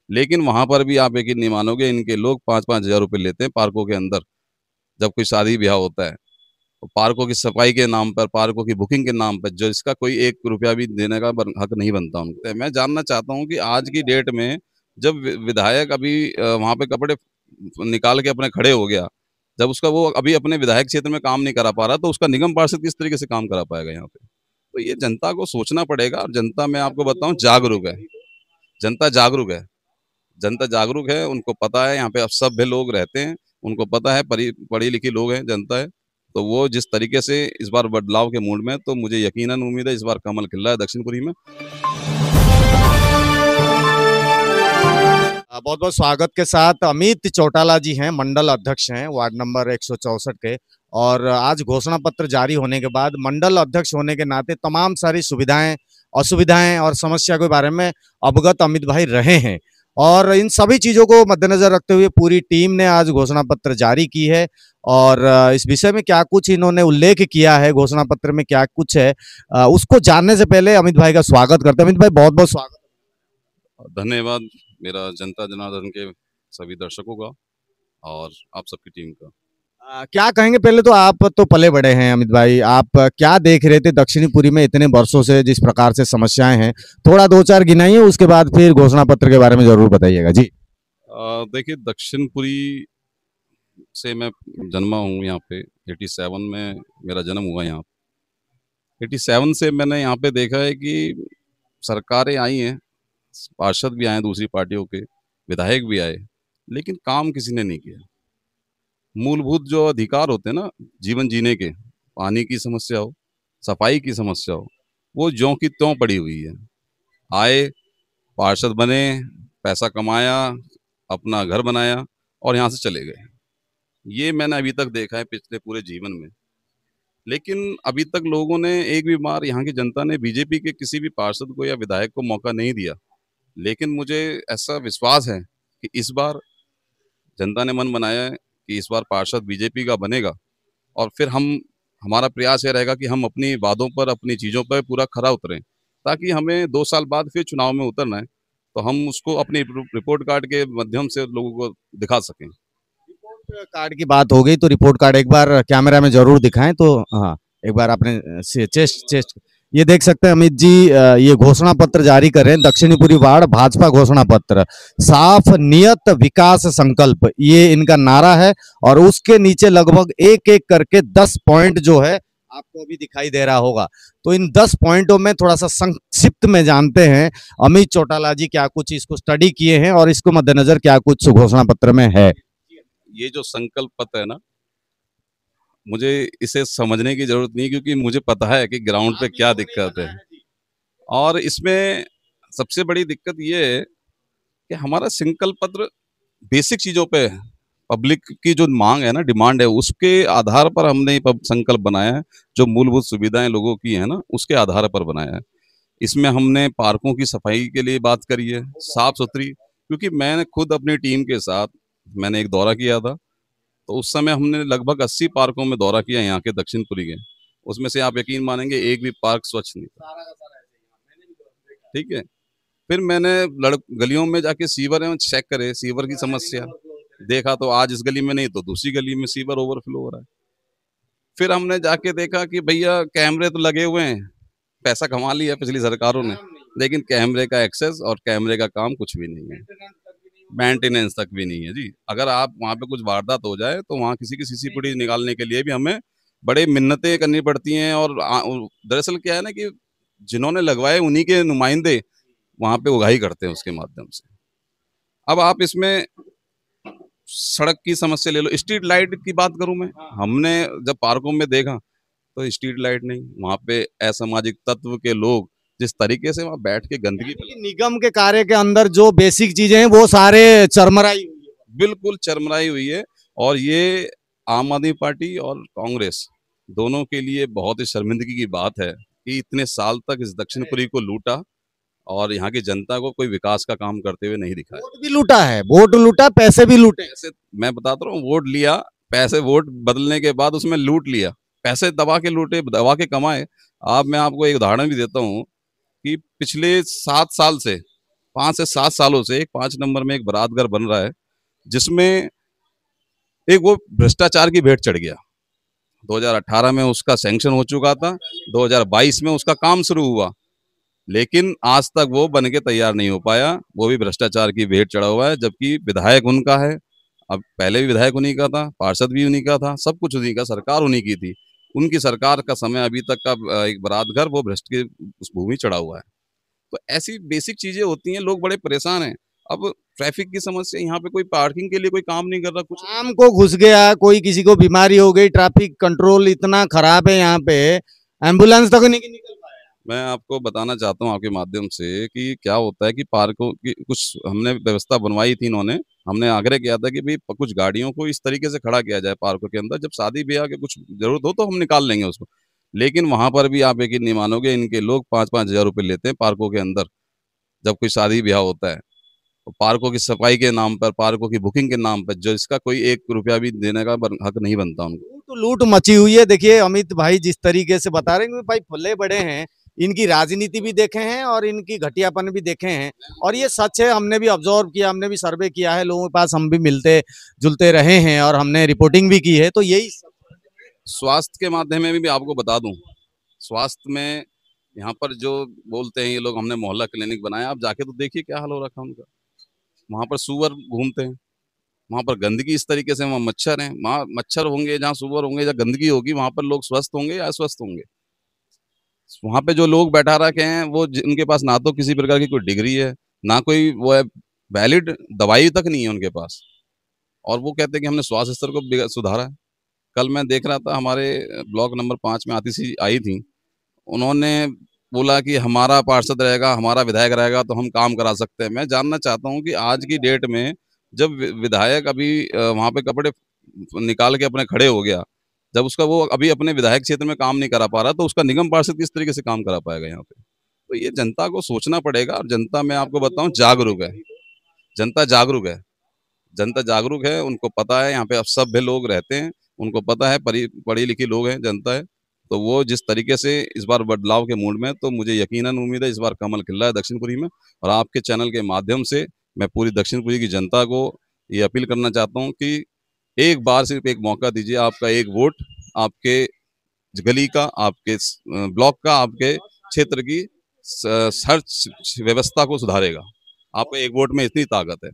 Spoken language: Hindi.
लेकिन वहाँ पर भी आप यकीन नहीं मानोगे, इनके लोग 5-5 हज़ार रुपये लेते हैं पार्कों के अंदर, जब कोई शादी ब्याह होता है। तो पार्कों की सफाई के नाम पर, पार्कों की बुकिंग के नाम पर, जो इसका कोई 1 रुपया भी देने का हक नहीं बनता उनको। मैं जानना चाहता हूँ कि आज की डेट में जब विधायक अभी वहाँ पे कपड़े निकाल के अपने खड़े हो गया, जब उसका वो अभी अपने विधायक क्षेत्र में काम नहीं करा पा रहा, तो उसका निगम पार्षद किस तरीके से काम करा पाएगा यहाँ पे? तो ये जनता को सोचना पड़ेगा, और जनता, मैं आपको बताऊँ, जागरूक है। जनता जागरूक है। जनता जागरूक है, उनको पता है यहाँ पे अब सभ्य लोग रहते हैं, उनको पता है पढ़ी लिखी लोग हैं, जनता है। तो वो जिस तरीके से इस बार बदलाव के मूड में है, तो मुझे यकीनन उम्मीद है इस बार कमल खिल रहा है दक्षिणपुरी में। बहुत बहुत स्वागत के साथ अमित चौटाला जी हैं, मंडल अध्यक्ष हैं वार्ड नंबर 164 के। और आज घोषणा पत्र जारी होने के बाद मंडल अध्यक्ष होने के नाते तमाम सारी सुविधाएं, असुविधाएं और समस्या के बारे में अवगत अमित भाई रहे हैं। और इन सभी चीजों को मद्देनजर रखते हुए पूरी टीम ने आज घोषणा पत्र जारी की है। और इस विषय में क्या कुछ इन्होंने उल्लेख किया है, घोषणा पत्र में क्या कुछ है, उसको जानने से पहले अमित भाई का स्वागत करते हैं। अमित भाई, बहुत बहुत स्वागत। धन्यवाद मेरा जनता जनार्दन के सभी दर्शकों का और आप सबकी टीम का। क्या कहेंगे, पहले तो आप तो पले बड़े हैं अमित भाई, आप क्या देख रहे थे दक्षिणीपुरी में इतने वर्षों से, जिस प्रकार से समस्याएं हैं, थोड़ा दो चार गिनाइए, उसके बाद फिर घोषणा पत्र के बारे में जरूर बताइएगा जी। देखिए, दक्षिणपुरी से मैं जन्मा हूँ यहाँ पे। 87 में मेरा जन्म हुआ यहाँ। 87 से मैंने यहाँ पे देखा है कि सरकारें आई हैं, पार्षद भी आए दूसरी पार्टियों के, विधायक भी आए, लेकिन काम किसी ने नहीं किया। मूलभूत जो अधिकार होते हैं ना जीवन जीने के, पानी की समस्या हो, सफाई की समस्या हो, वो ज्यों की त्यों पड़ी हुई है। आए, पार्षद बने, पैसा कमाया, अपना घर बनाया और यहाँ से चले गए। ये मैंने अभी तक देखा है पिछले पूरे जीवन में। लेकिन अभी तक लोगों ने एक भी बार, यहाँ की जनता ने बीजेपी के किसी भी पार्षद को या विधायक को मौका नहीं दिया। लेकिन मुझे ऐसा विश्वास है कि इस बार जनता ने मन बनाया है कि इस बार पार्षद बीजेपी का बनेगा, और फिर हमारा प्रयास ये रहेगा कि हम अपनी वादों पर, अपनी चीज़ों पर पूरा खरा उतरें, ताकि हमें 2 साल बाद फिर चुनाव में उतरना है, तो हम उसको अपनी रिपोर्ट कार्ड के माध्यम से लोगों को दिखा सकें। रिपोर्ट कार्ड की बात हो गई तो रिपोर्ट कार्ड एक बार कैमरा में जरूर दिखाएं तो। हाँ, एक बार आपने चेस्ट चेस्ट ये देख सकते हैं अमित जी, ये घोषणा पत्र जारी कर रहे हैं, दक्षिणीपुरी वार्ड भाजपा घोषणा पत्र, साफ नियत विकास संकल्प, ये इनका नारा है। और उसके नीचे लगभग एक एक करके 10 पॉइंट जो है आपको अभी दिखाई दे रहा होगा। तो इन 10 पॉइंटों में थोड़ा सा संक्षिप्त में जानते हैं अमित चौटाला जी क्या कुछ इसको स्टडी किए हैं और इसको मद्देनजर क्या कुछ घोषणा पत्र में है। ये जो संकल्प पत्र है ना, मुझे इसे समझने की जरूरत नहीं, क्योंकि मुझे पता है कि ग्राउंड पे क्या दिक्कत है। और इसमें सबसे बड़ी दिक्कत ये है कि हमारा संकल्प पत्र बेसिक चीज़ों पे है। पब्लिक की जो मांग है ना, डिमांड है, उसके आधार पर हमने ये संकल्प बनाया है। जो मूलभूत सुविधाएं लोगों की है ना, उसके आधार पर बनाया है। इसमें हमने पार्कों की सफाई के लिए बात करी है, साफ सुथरी, क्योंकि मैंने खुद अपनी टीम के साथ मैंने एक दौरा किया था। तो उस समय हमने लगभग 80 पार्कों में दौरा किया यहाँ के दक्षिणपुरी के। उसमें से आप यकीन मानेंगे एक भी पार्क स्वच्छ नहीं था। ठीक है। फिर मैंने गलियों में जाके सीवर में चेक करे, सीवर की समस्या देखा, तो आज इस गली में नहीं तो दूसरी गली में सीवर ओवरफ्लो हो रहा है। फिर हमने जाके देखा कि भैया कैमरे तो लगे हुए हैं, पैसा कमा लिया पिछली सरकारों ने, लेकिन कैमरे का एक्सेस और कैमरे का काम कुछ भी नहीं है, मेंटेनेंस तक भी नहीं है जी। अगर आप वहाँ पे कुछ वारदात हो जाए तो वहाँ किसी की सीसी फुटेज निकालने के लिए भी हमें बड़े मिन्नतें करनी पड़ती हैं। और दरअसल क्या है ना कि जिन्होंने लगवाए उन्हीं के नुमाइंदे वहाँ पे उगाही करते हैं उसके माध्यम से। अब आप इसमें सड़क की समस्या ले लो, स्ट्रीट लाइट की बात करूं मैं, हमने जब पार्कों में देखा तो स्ट्रीट लाइट नहीं, वहाँ पे असामाजिक तत्व के लोग जिस तरीके से वहाँ बैठ के गंदगी निगम के कार्य के अंदर जो बेसिक चीजें हैं वो सारे चरमराई हुई है। बिल्कुल चरमराई हुई है। और ये आम आदमी पार्टी और कांग्रेस दोनों के लिए बहुत ही शर्मिंदगी की बात है कि इतने साल तक इस दक्षिणपुरी को लूटा और यहाँ की जनता को कोई विकास का काम करते हुए नहीं दिखाया। वोट भी लूटा है, वोट लूटा, पैसे भी लूटे। पैसे, मैं बताता हूँ, वोट लिया, पैसे वोट बदलने के बाद उसमें लूट लिया, पैसे दबा के लूटे, दबा के कमाए। मैं आपको एक उदाहरण भी देता हूँ कि पिछले 7 साल से 5 से 7 सालों से एक 5 नंबर में एक बारात घर बन रहा है, जिसमें एक वो भ्रष्टाचार की भेंट चढ़ गया। 2018 में उसका सैंक्शन हो चुका था, 2022 में उसका काम शुरू हुआ, लेकिन आज तक वो बन के तैयार नहीं हो पाया। वो भी भ्रष्टाचार की भेंट चढ़ा हुआ है, जबकि विधायक उनका है। अब पहले भी विधायक उन्हीं का था, पार्षद भी उन्हीं का था, सब कुछ उन्हीं का, सरकार उन्हीं की थी। उनकी सरकार का समय अभी तक का एक बारात घर वो भ्रष्ट की उस भूमि चढ़ा हुआ है। तो ऐसी बेसिक चीजें होती हैं, लोग बड़े परेशान हैं। अब ट्रैफिक की समस्या, यहाँ पे कोई पार्किंग के लिए कोई काम नहीं कर रहा कुछ। शाम को घुस गया, कोई किसी को बीमारी हो गई, ट्रैफिक कंट्रोल इतना खराब है यहाँ पे, एम्बुलेंस तक नहीं निकल पाया। मैं आपको बताना चाहता हूँ आपके माध्यम से कि क्या होता है कि पार्कों की कुछ हमने व्यवस्था बनवाई थी इन्होंने। हमने आग्रह किया था कि भाई कुछ गाड़ियों को इस तरीके से खड़ा किया जाए पार्कों के अंदर, जब शादी ब्याह के कुछ जरूरत हो तो हम निकाल लेंगे उसको। लेकिन वहां पर भी आप यकीन नहीं मानोगे, इनके लोग 5-5 हजार रुपये लेते हैं पार्कों के अंदर, जब कोई शादी ब्याह होता है। और पार्कों की सफाई के नाम पर, पार्कों की बुकिंग के नाम पर, जो इसका कोई 1 रुपया भी देने का हक नहीं बनता उनको। लूट लूट मची हुई है। देखिए अमित भाई जिस तरीके से बता रहे हैं कि भाई फुल्ले बड़े हैं, इनकी राजनीति भी देखे हैं और इनकी घटियापन भी देखे हैं, और ये सच है। हमने भी ऑब्जर्व किया, हमने भी सर्वे किया है, लोगों के पास हम भी मिलते जुलते रहे हैं और हमने रिपोर्टिंग भी की है, तो यही। स्वास्थ्य के माध्यम में भी आपको बता दूं, स्वास्थ्य में यहाँ पर जो बोलते हैं ये लोग, हमने मोहल्ला क्लिनिक बनाया, आप जाके तो देखिए क्या हाल हो रखा है उनका। वहाँ पर सुअर घूमते हैं, वहाँ पर गंदगी इस तरीके से, वहाँ मच्छर हैं। वहाँ मच्छर होंगे जहाँ सुअर होंगे, जहाँ गंदगी होगी, वहाँ पर लोग स्वस्थ होंगे या अस्वस्थ होंगे। वहाँ पे जो लोग बैठा रखे हैं वो उनके पास ना तो किसी प्रकार की कोई डिग्री है, ना कोई वो है, वैलिड दवाई तक नहीं है उनके पास, और वो कहते हैं कि हमने स्वास्थ्य स्तर को सुधारा है। कल मैं देख रहा था, हमारे ब्लॉक नंबर 5 में आतिशी आई थी, उन्होंने बोला कि हमारा पार्षद रहेगा, हमारा विधायक रहेगा तो हम काम करा सकते हैं। मैं जानना चाहता हूँ कि आज की डेट में जब विधायक अभी वहाँ पे कपड़े निकाल के अपने खड़े हो गया, जब उसका वो अभी अपने विधायक क्षेत्र में काम नहीं करा पा रहा, तो उसका निगम पार्षद किस तरीके से काम करा पाएगा यहाँ पे? तो ये जनता को सोचना पड़ेगा, और जनता, मैं आपको बताऊँ, जागरूक है। जनता जागरूक है, जनता जागरूक है, उनको पता है यहाँ पे अब सभ्य लोग रहते हैं, उनको पता है, पढ़ी लिखी लोग हैं, जनता है। तो वो जिस तरीके से इस बार बदलाव के मूड में, तो मुझे यकीनन उम्मीद है इस बार कमल खिल रहा है दक्षिणपुरी में। और आपके चैनल के माध्यम से मैं पूरी दक्षिणपुरी की जनता को ये अपील करना चाहता हूँ कि एक बार सिर्फ एक मौका दीजिए, आपका एक वोट आपके गली का, आपके ब्लॉक का, आपके क्षेत्र की हर व्यवस्था को सुधारेगा। आपका एक वोट में इतनी ताकत है।